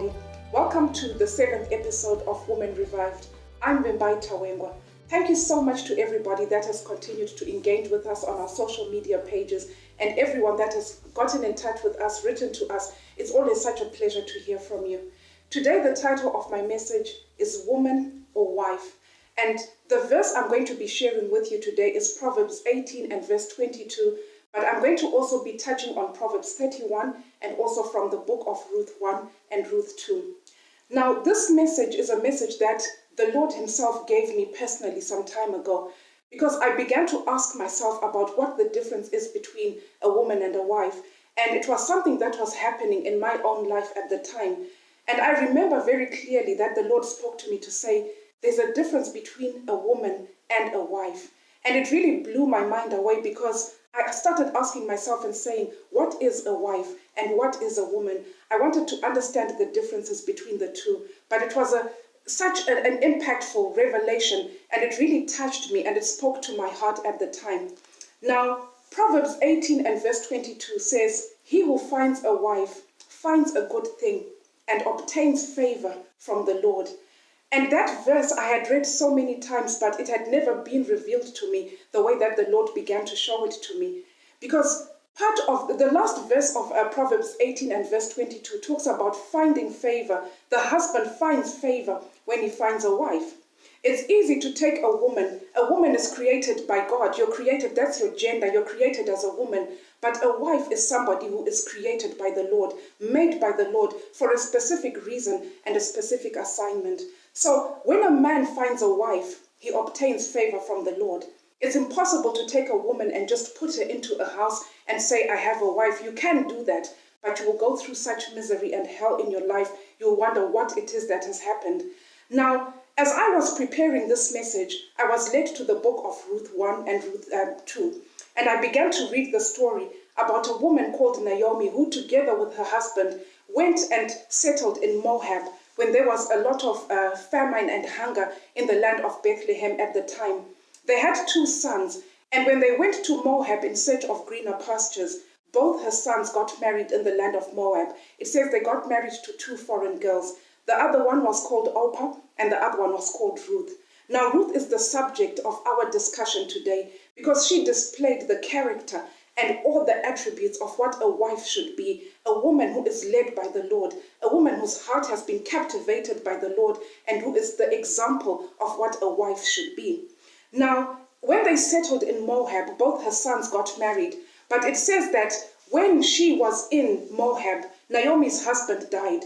everybody. Welcome to the 7th episode of Women Revived. I'm Vimbai Tawengwa. Thank you so much to everybody that has continued to engage with us on our social media pages and everyone that has gotten in touch with us, written to us. It's always such a pleasure to hear from you. Today, the title of my message is Woman or Wife. And the verse I'm going to be sharing with you today is Proverbs 18 and verse 22. But I'm going to also be touching on Proverbs 31 and also from the book of Ruth 1 and Ruth 2. Now, this message is a message that the Lord himself gave me personally some time ago, because I began to ask myself about what the difference is between a woman and a wife. And it was something that was happening in my own life at the time. And I remember very clearly that the Lord spoke to me to say, there's a difference between a woman and a wife. And it really blew my mind away, because I started asking myself and saying, what is a wife and what is a woman? I wanted to understand the differences between the two, but it was such an impactful revelation, and it really touched me and it spoke to my heart at the time. Now, Proverbs 18 and verse 22 says, "He who finds a wife finds a good thing and obtains favor from the Lord." And that verse I had read so many times, but it had never been revealed to me the way that the Lord began to show it to me. Because part of the last verse of Proverbs 18 and verse 22 talks about finding favor. The husband finds favor when he finds a wife. It's easy to take a woman. A woman is created by God. You're created, that's your gender. You're created as a woman. But a wife is somebody who is created by the Lord, made by the Lord for a specific reason and a specific assignment. So when a man finds a wife, he obtains favor from the Lord. It's impossible to take a woman and just put her into a house and say, I have a wife. You can do that, but you will go through such misery and hell in your life. You'll wonder what it is that has happened. Now, as I was preparing this message, I was led to the book of Ruth 1 and Ruth 2. And I began to read the story about a woman called Naomi, who together with her husband went and settled in Moab when there was a lot of famine and hunger in the land of Bethlehem at the time. They had 2 sons, and when they went to Moab in search of greener pastures, both her sons got married in the land of Moab. It says they got married to 2 foreign girls. The other one was called Orpah, and the other one was called Ruth. Now, Ruth is the subject of our discussion today because she displayed the character and all the attributes of what a wife should be, a woman who is led by the Lord, a woman whose heart has been captivated by the Lord, and who is the example of what a wife should be. Now, when they settled in Moab, both her sons got married, but it says that when she was in Moab, Naomi's husband died.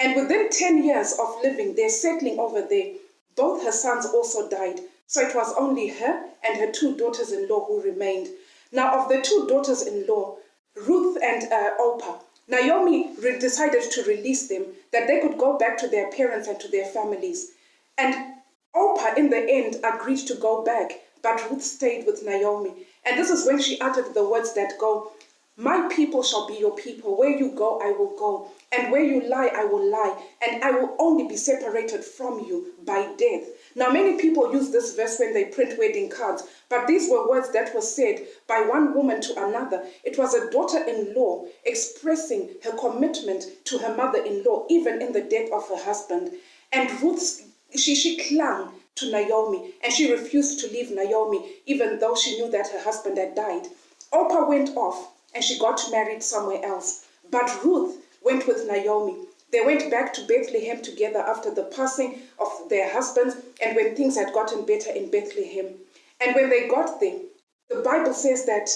And within 10 years of living there, settling over there, both her sons also died. So it was only her and her 2 daughters-in-law who remained. Now, of the 2 daughters-in-law, Ruth and Orpah, Naomi decided to release them, that they could go back to their parents and to their families. And Orpah, in the end, agreed to go back, but Ruth stayed with Naomi. And this is when she uttered the words that go, "My people shall be your people. Where you go, I will go. And where you lie, I will lie. And I will only be separated from you by death." Now, many people use this verse when they print wedding cards, but these were words that were said by one woman to another. It was a daughter-in-law expressing her commitment to her mother-in-law, even in the death of her husband. And Ruth, she clung to Naomi, and she refused to leave Naomi, even though she knew that her husband had died. Orpah went off, and she got married somewhere else. But Ruth went with Naomi. They went back to Bethlehem together after the passing of their husbands and when things had gotten better in Bethlehem. And when they got there, the Bible says that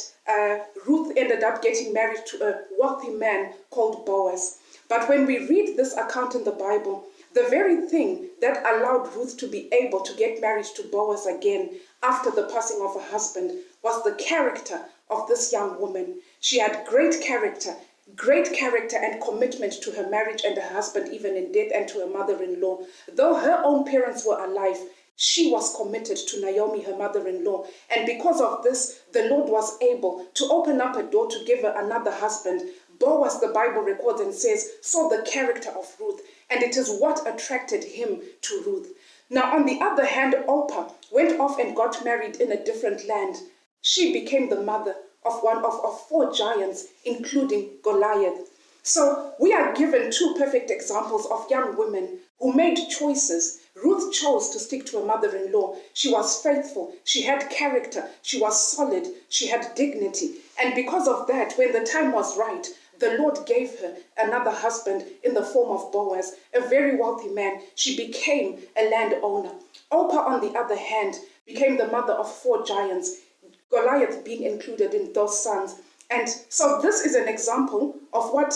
Ruth ended up getting married to a wealthy man called Boaz. But when we read this account in the Bible, the very thing that allowed Ruth to be able to get married to Boaz again after the passing of her husband was the character of this young woman. She had great character and commitment to her marriage and her husband, even in death, and to her mother-in-law. Though her own parents were alive, she was committed to Naomi, her mother-in-law. And because of this, the Lord was able to open up a door to give her another husband. Boaz, the Bible records and says, saw the character of Ruth, and it is what attracted him to Ruth. Now, on the other hand, Orpah went off and got married in a different land. She became the mother of one of 4 giants, including Goliath. So we are given two perfect examples of young women who made choices. Ruth chose to stick to a mother-in-law. She was faithful. She had character. She was solid. She had dignity. And because of that, when the time was right, the Lord gave her another husband in the form of Boaz, a very wealthy man. She became a landowner. Orpah, on the other hand, became the mother of 4 giants, Goliath being included in those sons. And so this is an example of what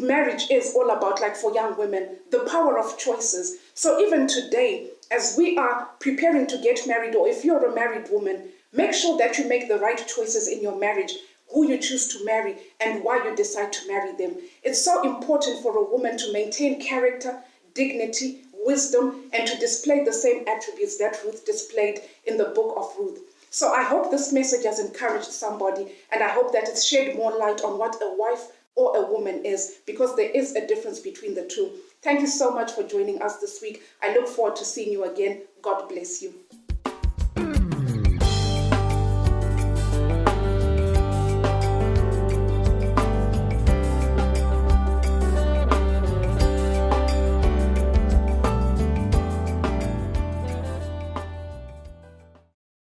marriage is all about, like for young women, the power of choices. So even today, as we are preparing to get married, or if you're a married woman, make sure that you make the right choices in your marriage, who you choose to marry and why you decide to marry them. It's so important for a woman to maintain character, dignity, wisdom, and to display the same attributes that Ruth displayed in the book of Ruth. So I hope this message has encouraged somebody, and I hope that it's shed more light on what a wife or a woman is, because there is a difference between the two. Thank you so much for joining us this week. I look forward to seeing you again. God bless you.